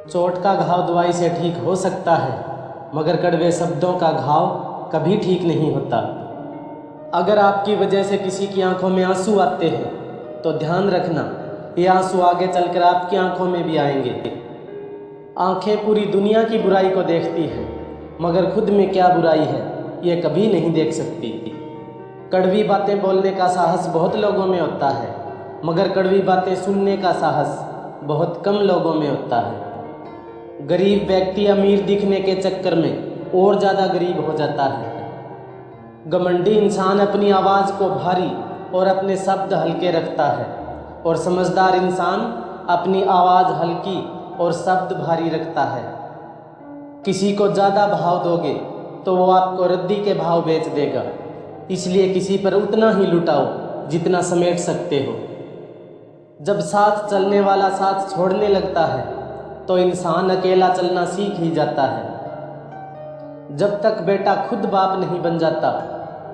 चोट का घाव दवाई से ठीक हो सकता है, मगर कड़वे शब्दों का घाव कभी ठीक नहीं होता। अगर आपकी वजह से किसी की आंखों में आंसू आते हैं तो ध्यान रखना, ये आंसू आगे चलकर आपकी आंखों में भी आएंगे। आंखें पूरी दुनिया की बुराई को देखती हैं, मगर खुद में क्या बुराई है ये कभी नहीं देख सकती। कड़वी बातें बोलने का साहस बहुत लोगों में होता है, मगर कड़वी बातें सुनने का साहस बहुत कम लोगों में होता है। गरीब व्यक्ति अमीर दिखने के चक्कर में और ज़्यादा गरीब हो जाता है। घमंडी इंसान अपनी आवाज़ को भारी और अपने शब्द हल्के रखता है, और समझदार इंसान अपनी आवाज़ हल्की और शब्द भारी रखता है। किसी को ज़्यादा भाव दोगे तो वो आपको रद्दी के भाव बेच देगा, इसलिए किसी पर उतना ही लुटाओ जितना समेट सकते हो। जब साथ चलने वाला साथ छोड़ने लगता है तो इंसान अकेला चलना सीख ही जाता है। जब तक बेटा खुद बाप नहीं बन जाता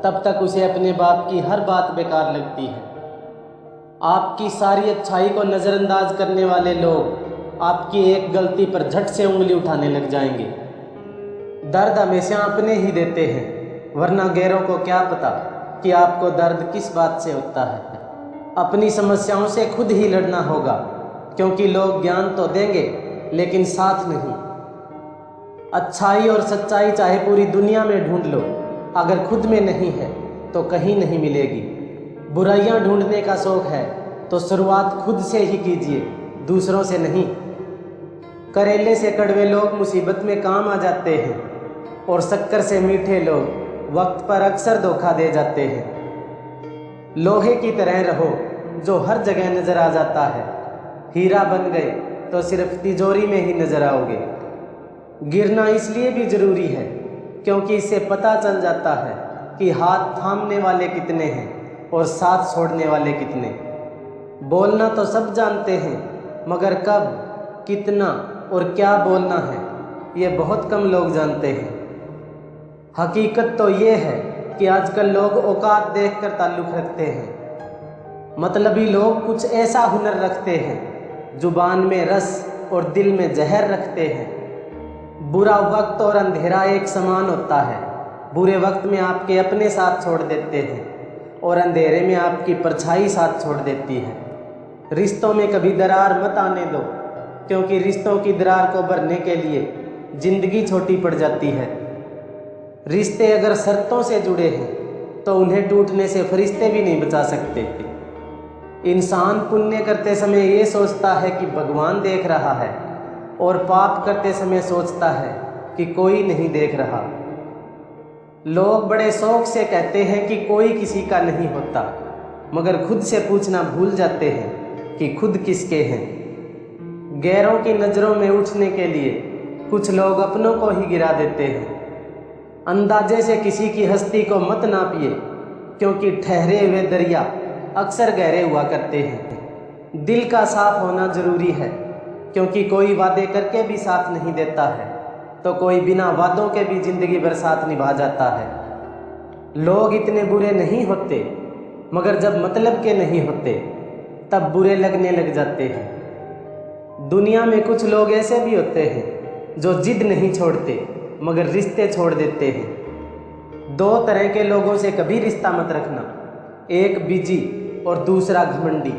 तब तक उसे अपने बाप की हर बात बेकार लगती है। आपकी सारी अच्छाई को नज़रअंदाज करने वाले लोग आपकी एक गलती पर झट से उंगली उठाने लग जाएंगे। दर्द हमेशा अपने ही देते हैं, वरना गैरों को क्या पता कि आपको दर्द किस बात से होता है। अपनी समस्याओं से खुद ही लड़ना होगा, क्योंकि लोग ज्ञान तो देंगे लेकिन साथ नहीं। अच्छाई और सच्चाई चाहे पूरी दुनिया में ढूंढ लो, अगर खुद में नहीं है तो कहीं नहीं मिलेगी। बुराइयां ढूंढने का शौक है तो शुरुआत खुद से ही कीजिए, दूसरों से नहीं। करेले से कड़वे लोग मुसीबत में काम आ जाते हैं, और शक्कर से मीठे लोग वक्त पर अक्सर धोखा दे जाते हैं। लोहे की तरह रहो जो हर जगह नजर आ जाता है। हीरा बन गए तो सिर्फ तिजोरी में ही नजर आओगे। गिरना इसलिए भी जरूरी है क्योंकि इससे पता चल जाता है कि हाथ थामने वाले कितने हैं और साथ छोड़ने वाले कितने। बोलना तो सब जानते हैं, मगर कब, कितना और क्या बोलना है ये बहुत कम लोग जानते हैं। हकीकत तो ये है कि आजकल लोग औकात देखकर ताल्लुक़ रखते हैं। मतलबी लोग कुछ ऐसा हुनर रखते हैं, जुबान में रस और दिल में जहर रखते हैं। बुरा वक्त और अंधेरा एक समान होता है। बुरे वक्त में आपके अपने साथ छोड़ देते हैं और अंधेरे में आपकी परछाई साथ छोड़ देती है। रिश्तों में कभी दरार मत आने दो, क्योंकि रिश्तों की दरार को भरने के लिए ज़िंदगी छोटी पड़ जाती है। रिश्ते अगर शर्तों से जुड़े हैं तो उन्हें टूटने से फरिश्ते भी नहीं बचा सकते। इंसान पुण्य करते समय ये सोचता है कि भगवान देख रहा है, और पाप करते समय सोचता है कि कोई नहीं देख रहा। लोग बड़े शौक से कहते हैं कि कोई किसी का नहीं होता, मगर खुद से पूछना भूल जाते हैं कि खुद किसके हैं। गैरों की नज़रों में उठने के लिए कुछ लोग अपनों को ही गिरा देते हैं। अंदाजे से किसी की हस्ती को मत नापिए, क्योंकि ठहरे हुए दरिया अक्सर गहरे हुआ करते हैं। दिल का साफ होना ज़रूरी है, क्योंकि कोई वादे करके भी साथ नहीं देता है तो कोई बिना वादों के भी ज़िंदगी भर साथ निभा जाता है। लोग इतने बुरे नहीं होते, मगर जब मतलब के नहीं होते तब बुरे लगने लग जाते हैं। दुनिया में कुछ लोग ऐसे भी होते हैं जो जिद नहीं छोड़ते, मगर रिश्ते छोड़ देते हैं। दो तरह के लोगों से कभी रिश्ता मत रखना, एक बिजी और दूसरा घमंडी।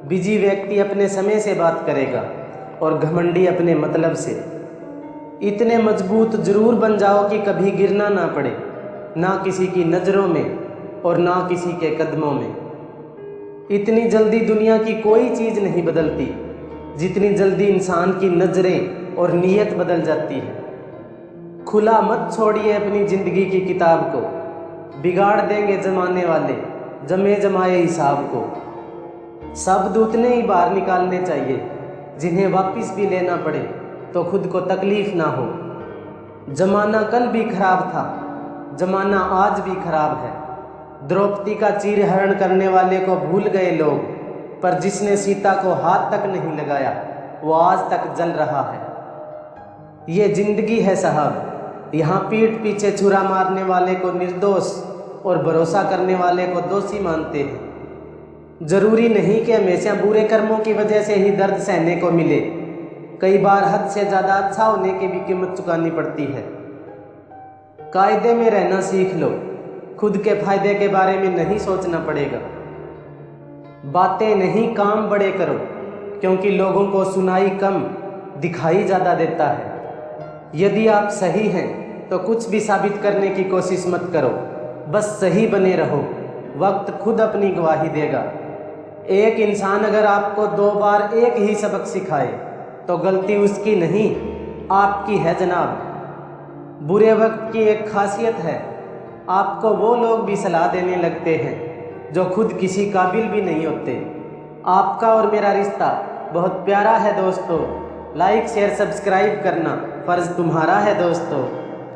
बिजी व्यक्ति अपने समय से बात करेगा और घमंडी अपने मतलब से। इतने मजबूत जरूर बन जाओ कि कभी गिरना ना पड़े, ना किसी की नज़रों में और ना किसी के कदमों में। इतनी जल्दी दुनिया की कोई चीज़ नहीं बदलती जितनी जल्दी इंसान की नज़रें और नीयत बदल जाती है। खुला मत छोड़िए अपनी ज़िंदगी की किताब को, बिगाड़ देंगे जमाने वाले जमे जमाए हिसाब को। शब्द उतने ही बाहर निकालने चाहिए जिन्हें वापस भी लेना पड़े तो खुद को तकलीफ़ ना हो। जमाना कल भी खराब था, जमाना आज भी खराब है। द्रौपदी का चीरहरण करने वाले को भूल गए लोग, पर जिसने सीता को हाथ तक नहीं लगाया वो आज तक जल रहा है। ये ज़िंदगी है साहब, यहाँ पीठ पीछे छुरा मारने वाले को निर्दोष और भरोसा करने वाले को दोषी मानते हैं। ज़रूरी नहीं कि हमेशा बुरे कर्मों की वजह से ही दर्द सहने को मिले। कई बार हद से ज़्यादा अच्छा होने की भी कीमत चुकानी पड़ती है। कायदे में रहना सीख लो, खुद के फायदे के बारे में नहीं सोचना पड़ेगा। बातें नहीं काम बड़े करो, क्योंकि लोगों को सुनाई कम दिखाई ज़्यादा देता है। यदि आप सही हैं तो कुछ भी साबित करने की कोशिश मत करो, बस सही बने रहो, वक्त खुद अपनी गवाही देगा। एक इंसान अगर आपको 2 बार एक ही सबक सिखाए तो गलती उसकी नहीं आपकी है जनाब। बुरे वक्त की एक खासियत है, आपको वो लोग भी सलाह देने लगते हैं जो खुद किसी काबिल भी नहीं होते। आपका और मेरा रिश्ता बहुत प्यारा है दोस्तों, लाइक शेयर सब्सक्राइब करना फ़र्ज़ तुम्हारा है दोस्तों।